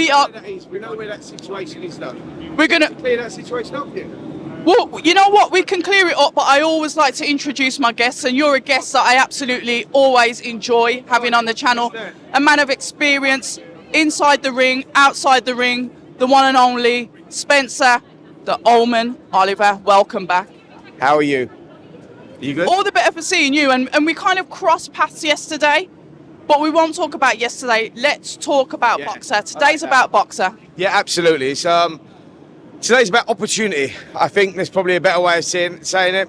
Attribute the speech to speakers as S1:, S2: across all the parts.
S1: We are.
S2: We know where that situation is, though.
S1: We're gonna
S2: clear that situation up here.
S1: Well, you know what? We can clear it up, but I always like to introduce my guests, and you're a guest that I absolutely always enjoy having on the channel. A man of experience, inside the ring, outside the ring, the one and only Spencer, the Ullman Oliver. Welcome back.
S2: How are you? You good?
S1: All the better for seeing you, and we kind of crossed paths yesterday, but we won't talk about yesterday. Let's talk about Boxer. Today's about Boxer.
S2: Yeah, absolutely. It's today's about opportunity. I think there's probably a better way of saying it.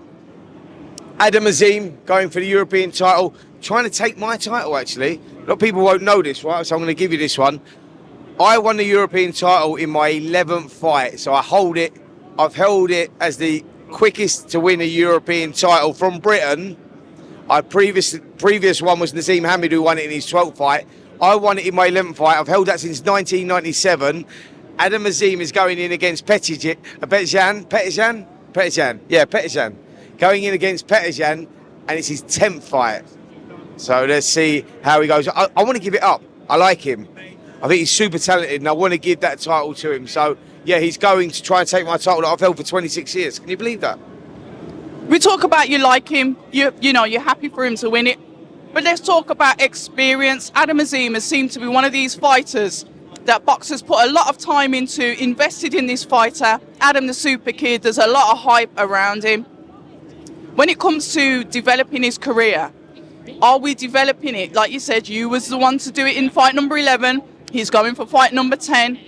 S2: Adam Azim going for the European title, trying to take my title, actually. A lot of people won't know this, right? So I'm going to give you this one. I won the European title in my 11th fight, so I hold it. I've held it as the quickest to win a European title from Britain. Previous one was Nazim Hamid, who won it in his 12th fight. I won it in my 11th fight. I've held that since 1997. Adam Azim is going in against Pettijan. Going in against Pettijan, and it's his 10th fight. So let's see how he goes. I want to give it up. I like him. I think he's super talented, and I want to give that title to him. So, yeah, he's going to try and take my title that I've held for 26 years. Can you believe that?
S1: We talk about you like him. You know, you're happy for him to win it. But let's talk about experience. Adam Azim has seemed to be one of these fighters that boxers put a lot of time into, invested in this fighter. Adam the Super Kid, there's a lot of hype around him. When it comes to developing his career, are we developing it? Like you said, you was the one to do it in fight number 11. He's going for fight number 10.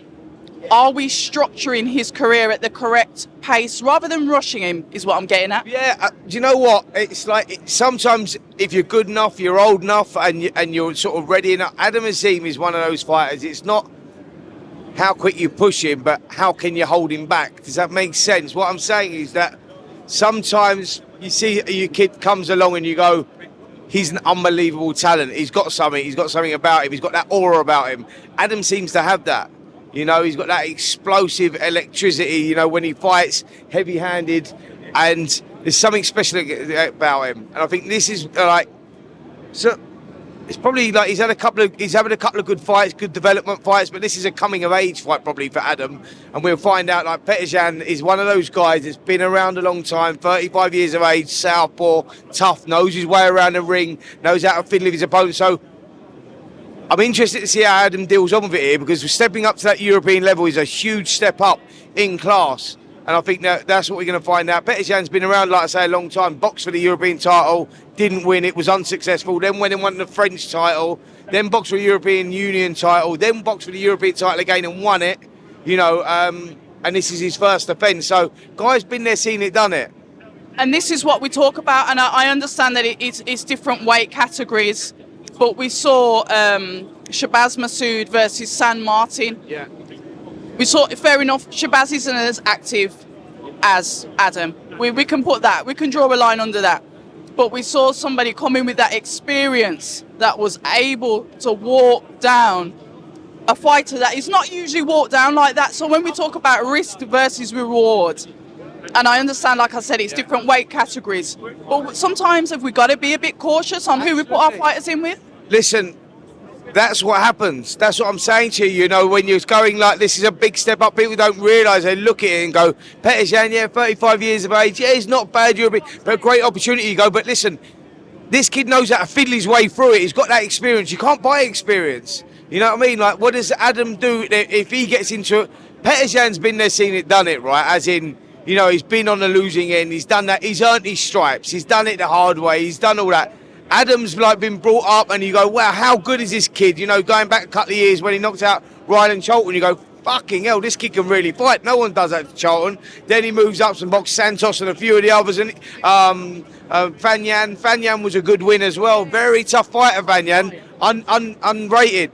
S1: Are we structuring his career at the correct pace rather than rushing him, is what I'm getting at?
S2: Yeah, do you know what? It's like sometimes if you're good enough, you're old enough, and you're sort of ready enough. Adam Azim is one of those fighters. It's not how quick you push him, but how can you hold him back? Does that make sense? What I'm saying is that sometimes you see your kid comes along and you go, he's an unbelievable talent. He's got something about him. He's got that aura about him. Adam seems to have that. You know, he's got that explosive electricity, you know, when he fights, heavy-handed, and there's something special about him. And I think this is like, so it's probably like he's having a couple of good fights, good development fights, but this is a coming of age fight probably for Adam. And we'll find out, like, Pettijan is one of those guys that's been around a long time, 35 years of age, southpaw, tough, knows his way around the ring, knows how to fiddle with his opponent. So I'm interested to see how Adam deals on with it here, because stepping up to that European level is a huge step up in class. And I think that's what we're going to find out. Pettijan's been around, like I say, a long time. Boxed for the European title, didn't win it, was unsuccessful. Then went and won the French title. Then boxed for the European Union title. Then boxed for the European title again and won it. You know, and this is his first offence. So, guy's been there, seen it, done it.
S1: And this is what we talk about. And I understand that it's different weight categories. But we saw Shabazz Massoud versus San Martin.
S2: Yeah.
S1: We saw, fair enough, Shabazz isn't as active as Adam. We can put that, we can draw a line under that. But we saw somebody come in with that experience that was able to walk down a fighter that is not usually walked down like that. So when we talk about risk versus reward, and I understand, like I said, it's different weight categories, but sometimes have we got to be a bit cautious on who we put our fighters in with?
S2: Listen, that's what happens. That's what I'm saying to you. You know, when you're going like this is a big step up, people don't realise. They look at it and go, Pettijan, yeah, 35 years of age. Yeah, he's not bad. But a great opportunity. You go, but listen, this kid knows how to fiddle his way through it. He's got that experience. You can't buy experience. You know what I mean? Like, what does Adam do if he gets into it? Pettijan's been there, seen it, done it, right? As in, you know, he's been on the losing end. He's done that. He's earned his stripes. He's done it the hard way. He's done all that. Adam's like been brought up, and you go, wow, how good is this kid? You know, going back a couple of years when he knocked out Ryan Charlton, you go, fucking hell, this kid can really fight. No one does that to Charlton. Then he moves up and boxed Santos and a few of the others, and Fanyan was a good win as well. Very tough fighter, Fanyan, underrated.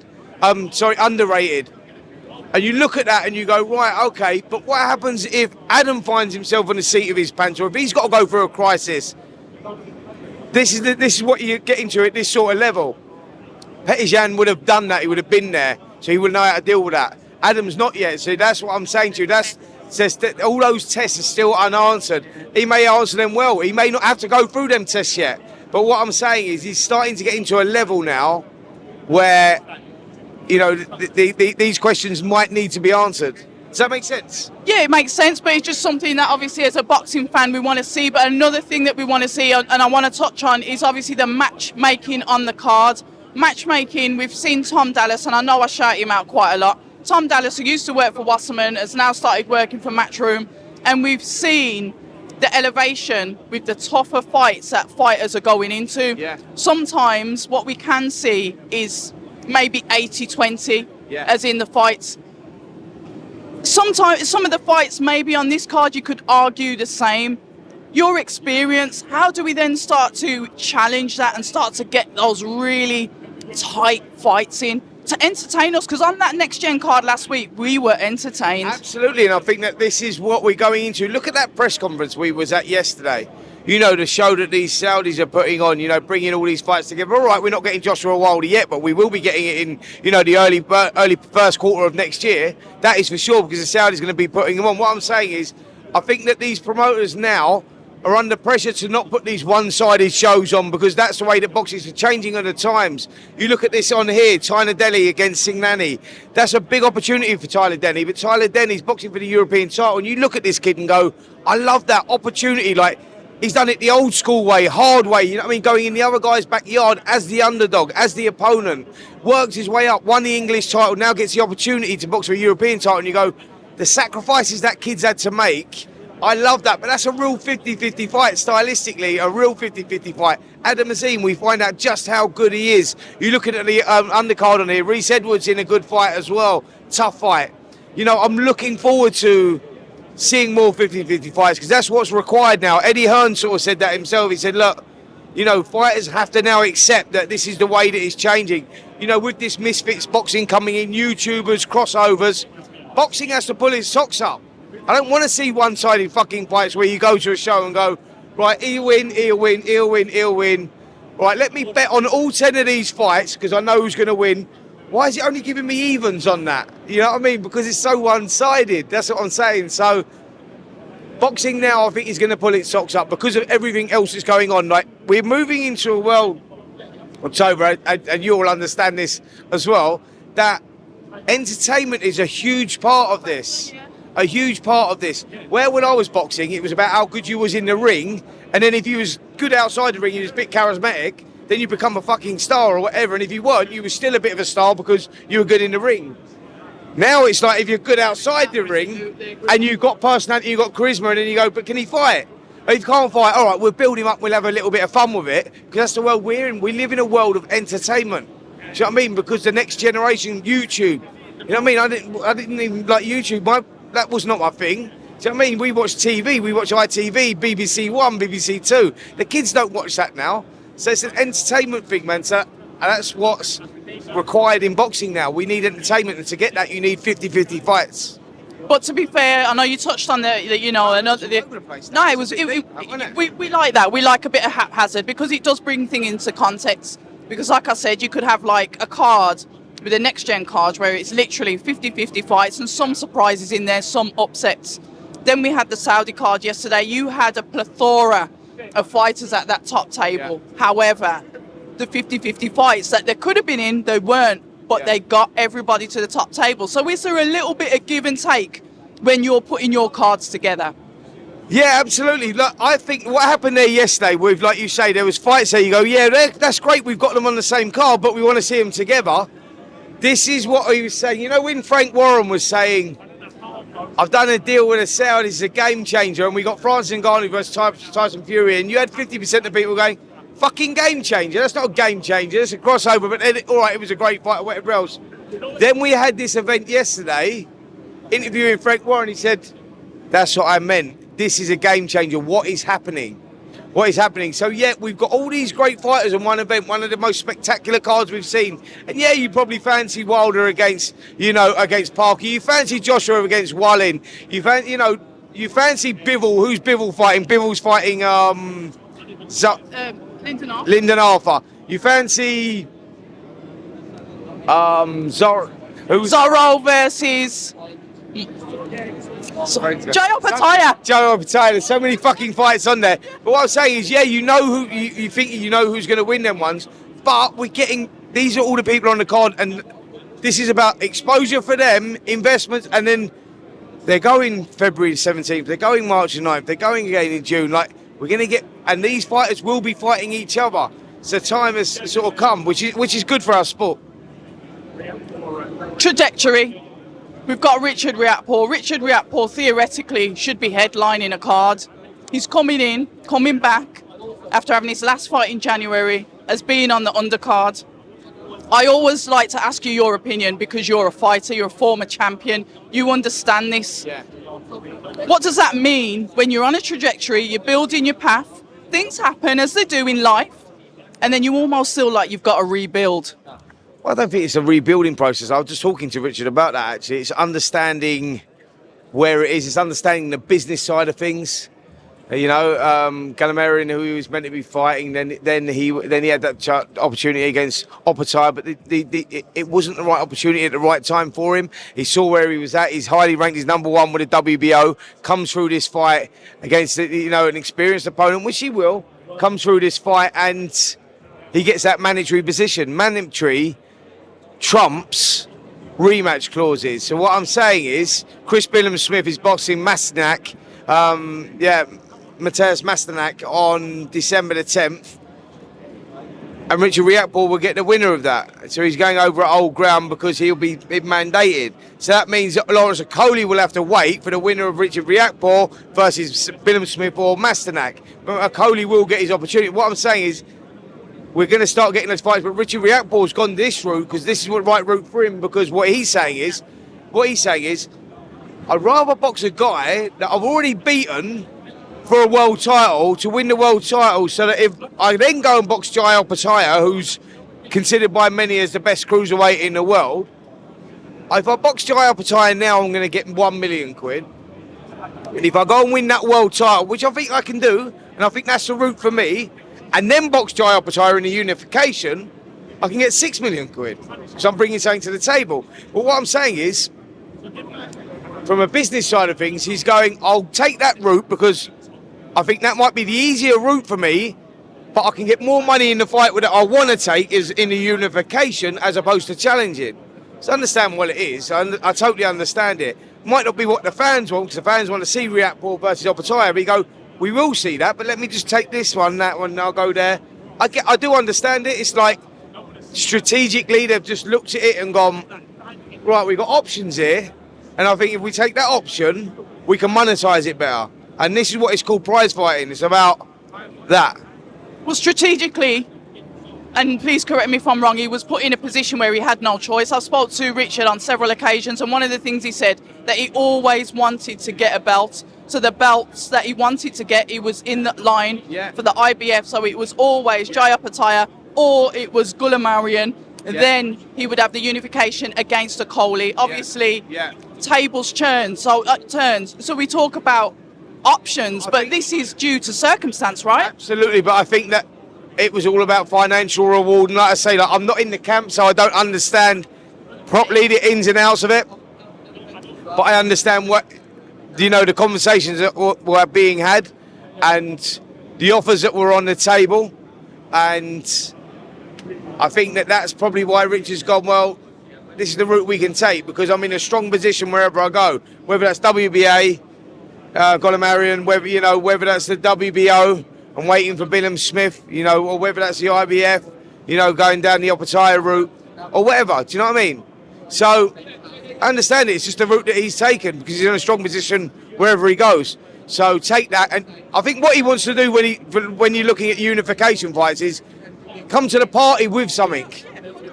S2: And you look at that and you go, right, okay, but what happens if Adam finds himself on the seat of his pants, or if he's got to go through a crisis? This is what you get into at this sort of level. Pettijan would have done that. He would have been there, so he would know how to deal with that. Adam's not yet, so that's what I'm saying to you. That's that all those tests are still unanswered. He may answer them well. He may not have to go through them tests yet. But what I'm saying is he's starting to get into a level now where you know, these questions might need to be answered. Does that make sense?
S1: Yeah, it makes sense, but it's just something that obviously as a boxing fan we want to see. But another thing that we want to see, and I want to touch on, is obviously the matchmaking on the card. Matchmaking, we've seen Tom Dallas, and I know I shout him out quite a lot. Tom Dallas, who used to work for Wasserman, has now started working for Matchroom, and we've seen the elevation with the tougher fights that fighters are going into.
S2: Yeah.
S1: Sometimes what we can see is maybe 80-20,
S2: Yeah.
S1: as in the fights. Sometimes some of the fights maybe on this card you could argue the same. Your experience, how do we then start to challenge that and start to get those really tight fights in to entertain us? Because on that next gen card last week we were entertained.
S2: Absolutely, and I think that this is what we're going into. Look at that press conference we was at yesterday. You know, the show that these Saudis are putting on, you know, bringing all these fights together. All right, we're not getting Joshua Wilder yet, but we will be getting it in, you know, the early first quarter of next year. That is for sure, because the Saudis are going to be putting them on. What I'm saying is, I think that these promoters now are under pressure to not put these one-sided shows on, because that's the way that boxing is changing at the times. You look at this on here, Tyler Denny against Singnani. That's a big opportunity for Tyler Denny, but Tyler Denny's boxing for the European title, and you look at this kid and go, I love that opportunity. Like, he's done it the old school way, hard way, you know what I mean? Going in the other guy's backyard as the underdog, as the opponent, worked his way up, won the English title, now gets the opportunity to box for a European title, and you go, the sacrifices that kid's had to make, I love that, but that's a real 50-50 fight, stylistically, a real 50-50 fight. Adam Azim, we find out just how good he is. You look at the undercard on here, Reece Edwards in a good fight as well, tough fight. You know, I'm looking forward to seeing more 50-50 fights, because that's what's required now. Eddie Hearn sort of said that himself. He said, look, you know, fighters have to now accept that this is the way that it's changing. You know, with this misfits boxing coming in, YouTubers, crossovers, boxing has to pull its socks up. I don't want to see one-sided fucking fights where you go to a show and go, right, he'll win, he'll win, he'll win, he'll win. Right, let me bet on all 10 of these fights, because I know who's going to win. Why is it only giving me evens on that? You know what I mean? Because it's so one-sided. That's what I'm saying. So boxing now, I think, is going to pull its socks up because of everything else that's going on. Like, we're moving into a world, October, and you all understand this as well, that entertainment is a huge part of this. A huge part of this. Where when I was boxing, it was about how good you was in the ring, and then if you was good outside the ring, you was a bit charismatic, then you become a fucking star or whatever, and if you weren't, you were still a bit of a star because you were good in the ring. Now it's like, if you're good outside the ring and you've got personality, you've got charisma, and then you go, but can he fight? If you can't fight, all right, we'll build him up, we'll have a little bit of fun with it, because that's the world we're in. We live in a world of entertainment. Do you know what I mean? Because the next generation, YouTube. You know what I mean? I didn't even like YouTube. That was not my thing. Do you know what I mean? We watch TV, we watch ITV, BBC One, BBC Two. The kids don't watch that now. So it's an entertainment thing, man. So that's what's required in boxing now. We need entertainment, and to get that, you need 50-50 fights.
S1: But to be fair, I know you touched on the you know, another. We like that. We like a bit of haphazard, because it does bring things into context. Because like I said, you could have like a card with a next gen card where it's literally 50-50 fights and some surprises in there, some upsets. Then we had the Saudi card yesterday. You had a plethora of fighters at that top table. Yeah. However, the 50-50 fights that they could have been in, they weren't, but they got everybody to the top table. So is there a little bit of give and take when you're putting your cards together?
S2: Yeah, absolutely. Look, I think what happened there yesterday with, like you say, there was fights there, you go, yeah, that's great, we've got them on the same card, but we want to see them together. This is what he was saying. You know, when Frank Warren was saying, I've done a deal with a Saudis, it's a game changer, and we got Francis Ngannou versus Tyson Fury, and you had 50% of people going, fucking game changer. That's not a game changer, it's a crossover, but then, all right, it was a great fight or whatever else. Then we had this event yesterday, interviewing Frank Warren, he said, that's what I meant. This is a game changer. What is happening? What is happening? So yeah, we've got all these great fighters in one event, one of the most spectacular cards we've seen. And yeah, you probably fancy Wilder against, you know, against Parker. You fancy Joshua against Wallin. You fancy Bivol. Who's Bivol fighting? Bivol's fighting Lyndon Arthur. You fancy
S1: Zorro versus Joe Pataya.
S2: Joe Pataya. There's so many fucking fights on there. But what I'm saying is, yeah, you know who you think you know who's going to win them ones. But we're getting, these are all the people on the card, and this is about exposure for them, investments, and then they're going February 17th, they're going March the 9th, they're going again in June. Like, we're going to get, and these fighters will be fighting each other. So time has sort of come, which is good for our sport.
S1: Trajectory. We've got Richard Riakporhe. Richard Riakporhe theoretically should be headlining a card. He's coming back after having his last fight in January as being on the undercard. I always like to ask you your opinion because you're a fighter, you're a former champion, you understand this.
S2: Yeah.
S1: What does that mean when you're on a trajectory, you're building your path, things happen as they do in life, and then you almost feel like you've got to rebuild?
S2: Well, I don't think it's a rebuilding process. I was just talking to Richard about that, actually. It's understanding where it is. It's understanding the business side of things. You know, Galamarian, who he was meant to be fighting, then he had that opportunity against Opatai, but it wasn't the right opportunity at the right time for him. He saw where he was at. He's highly ranked. He's number one with the WBO. Comes through this fight against an experienced opponent, which he will. Comes through this fight and he gets that mandatory position. Mandatory trumps rematch clauses. So what I'm saying is, Chris Billam-Smith is boxing Masternak. Mateus Masternak on December the 10th, and Richard Riakporhe will get the winner of that. So he's going over at old ground because he'll be mandated. So that means that Lawrence Okoli will have to wait for the winner of Richard Riakporhe versus Billam-Smith or Masternak. But Okoli will get his opportunity. What I'm saying is, we're going to start getting those fights, but Richard Riakporhe's gone this route because this is the right route for him, because what he's saying is, I'd rather box a guy that I've already beaten for a world title, to win the world title, so that if I then go and box Jai Opetaia, who's considered by many as the best cruiserweight in the world, if I box Jai Opetaia now, I'm going to get 1 million quid. And if I go and win that world title, which I think I can do, and I think that's the route for me, and then box Jai Opetaia in the unification, I can get 6 million quid. So I'm bringing something to the table. But what I'm saying is, from a business side of things, he's going, I'll take that route because I think that might be the easier route for me, but I can get more money in the fight that I want to take is in the unification as opposed to challenging. So understand what it is. I totally understand it. Might not be what the fans want, because the fans want to see Riakporhe versus Opetaia. But you go, we will see that, but let me just take this one, that one, and I'll go there. I do understand it. It's like strategically they've just looked at it and gone, right, we've got options here, and I think if we take that option, we can monetize it better. And this is what it's called prize fighting. It's about that.
S1: Well, strategically, and please correct me if I'm wrong, he was put in a position where he had no choice. I spoke to Richard on several occasions, and one of the things he said, that he always wanted to get a belt. So the belts that he wanted to get, he was in the line for the IBF. So it was always Jai Opetaia or it was Gulamarian. Yeah. Then he would have the unification against Okoli. Obviously, tables turn. So we talk about options, but this is due to circumstance, right?
S2: Absolutely, but I think that it was all about financial reward. And like I say, like, I'm not in the camp, so I don't understand properly the ins and outs of it. But I understand what, the conversations that were being had and the offers that were on the table. And I think that that's probably why Richard's gone, well, this is the route we can take, because I'm in a strong position wherever I go, whether that's WBA, Golamarian, whether that's the WBO, I'm waiting for Billam-Smith, or whether that's the IBF, going down the Opetaia route, or whatever. Do you know what I mean? So I understand it. It's just the route that he's taken because he's in a strong position wherever he goes. So take that. And I think what he wants to do when you're looking at unification fights is come to the party with something. Do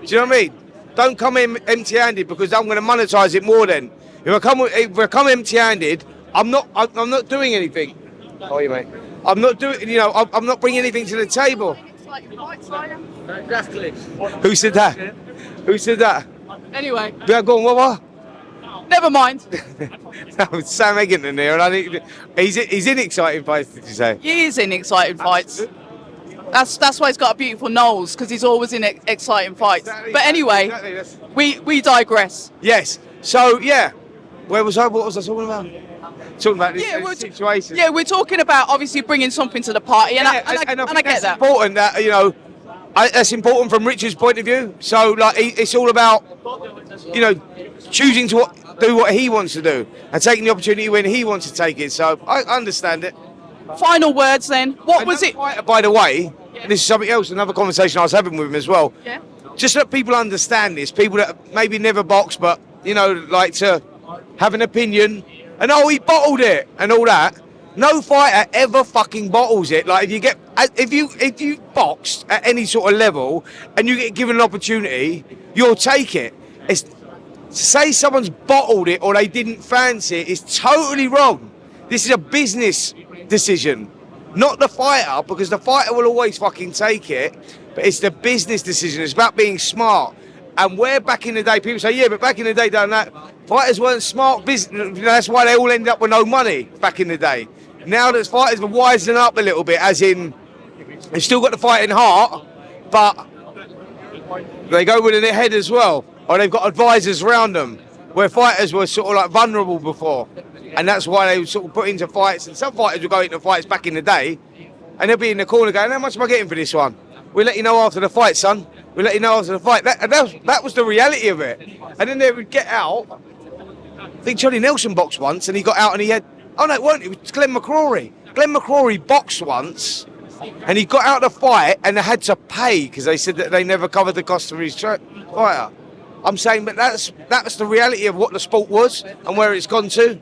S2: you know what I mean? Don't come in empty-handed, because I'm going to monetize it more then. If I come empty-handed, I'm not doing anything. How are you, mate? I'm not doing, I'm not bringing anything to the table. Who said that? Who said that?
S1: Anyway.
S2: Yeah, go on, what?
S1: Never mind.
S2: No, Sam Eggington here, and I think he's in exciting fights, did you say?
S1: He is in exciting fights. That's why he's got a beautiful nose, because he's always in exciting fights. Exactly, but anyway, we digress.
S2: Yes. So, yeah. Where was I? What was I talking about? Talking about this situation.
S1: Yeah, we're talking about obviously bringing something to the party, and I get that.
S2: Important that that's important from Richard's point of view. So, like, it's all about you know, choosing to do what he wants to do and taking the opportunity when he wants to take it. So I understand it.
S1: Final words then. What was it?
S2: Fighter, by the way, and this is something else, another conversation I was having with him as well.
S1: Yeah.
S2: Just let people understand this. People that maybe never box, but, you know, like to have an opinion and, oh, he bottled it and all that. No fighter ever fucking bottles it. Like if you boxed at any sort of level and you get given an opportunity, you'll take it. It's to say someone's bottled it or they didn't fancy it is totally wrong. This is a business decision, not the fighter, because the fighter will always fucking take it. But it's the business decision. It's about being smart. And where back in the day, people say, yeah, but back in the day, done that. Fighters weren't smart business. That's why they all ended up with no money back in the day. Now that fighters are wising up a little bit, as in they've still got the fighting heart, but they go with their head as well, or they've got advisors around them, where fighters were sort of like vulnerable before, and that's why they were sort of put into fights. And some fighters would go into fights back in the day, and they'll be in the corner going, "How much am I getting for this one? We'll let you know after the fight, son. We'll let you know after the fight." That was the reality of it. And then they would get out. I think Johnny Nelson boxed once, and he got out and he had. Oh no, it weren't. It was Glenn McCrory. Glenn McCrory boxed once, and he got out of the fight, and they had to pay because they said that they never covered the cost of his fighter. I'm saying, but that's the reality of what the sport was and where it's gone to,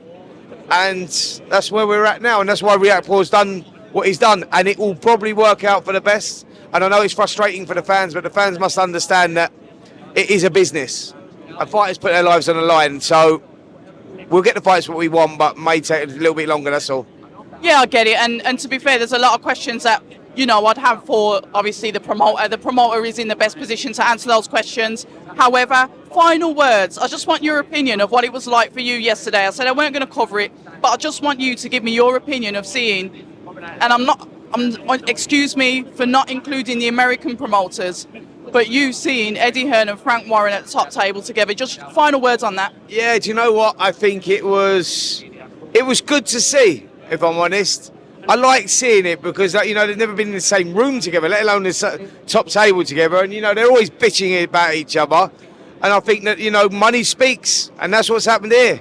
S2: and that's where we're at now, and that's why Reactpor's done what he's done, and it will probably work out for the best. And I know it's frustrating for the fans, but the fans must understand that it is a business, and fighters put their lives on the line. So we'll get the fights what we want, but may take a little bit longer, that's all.
S1: Yeah, I get it. And to be fair, there's a lot of questions that, you know, I'd have for, obviously, the promoter. The promoter is in the best position to answer those questions. However, final words. I just want your opinion of what it was like for you yesterday. I said I weren't going to cover it, but I just want you to give me your opinion of seeing, and excuse me for not including the American promoters, but you seeing Eddie Hearn and Frank Warren at the top table together. Just final words on that. Yeah,
S2: do you know what? I think it was good to see, if I'm honest. I like seeing it because, you know, they've never been in the same room together, let alone the top table together. And, you know, they're always bitching about each other. And I think that, you know, money speaks, and that's what's happened here.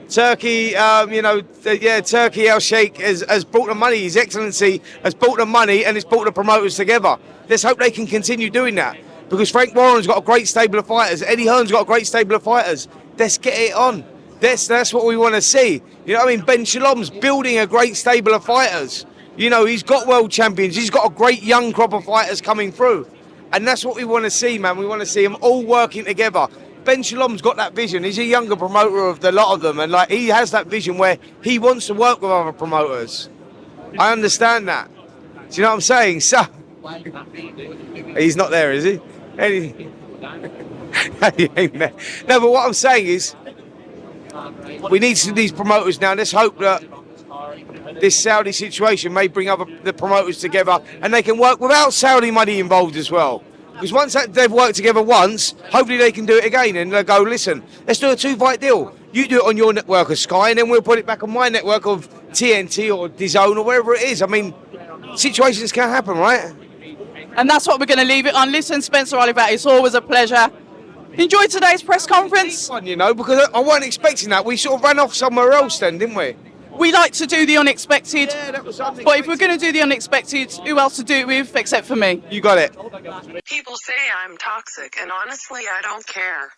S2: Turkey, Turkey Al Sheikh has brought the money. His Excellency has brought the money and has brought the promoters together. Let's hope they can continue doing that, because Frank Warren's got a great stable of fighters. Eddie Hearn's got a great stable of fighters. Let's get it on. That's what we want to see. You know what I mean? Ben Shalom's building a great stable of fighters. You know, he's got world champions. He's got a great young crop of fighters coming through. And that's what we want to see, man. We want to see them all working together. Ben Shalom's got that vision. He's a younger promoter of the lot of them, and like he has that vision where he wants to work with other promoters. I understand that. Do you know what I'm saying? So he's not there, is he? He ain't there. No, but what I'm saying is we need these promoters now. Let's hope that this Saudi situation may bring the promoters together and they can work without Saudi money involved as well. Because once they've worked together once, hopefully they can do it again, and they'll go, listen, let's do a 2-fight deal. You do it on your network of Sky, and then we'll put it back on my network of TNT or DAZN or wherever it is. I mean, situations can happen, right?
S1: And that's what we're going to leave it on. Listen, Spencer Oliver, it's always a pleasure. Enjoy today's press conference.
S2: You know, because I wasn't expecting that. We sort of ran off somewhere else then, didn't we?
S1: We like to do the unexpected.
S2: Yeah, that was unexpected.
S1: But if we're going to do the unexpected, who else to do it with except for me?
S2: You got it.
S3: People say I'm toxic, and honestly, I don't care.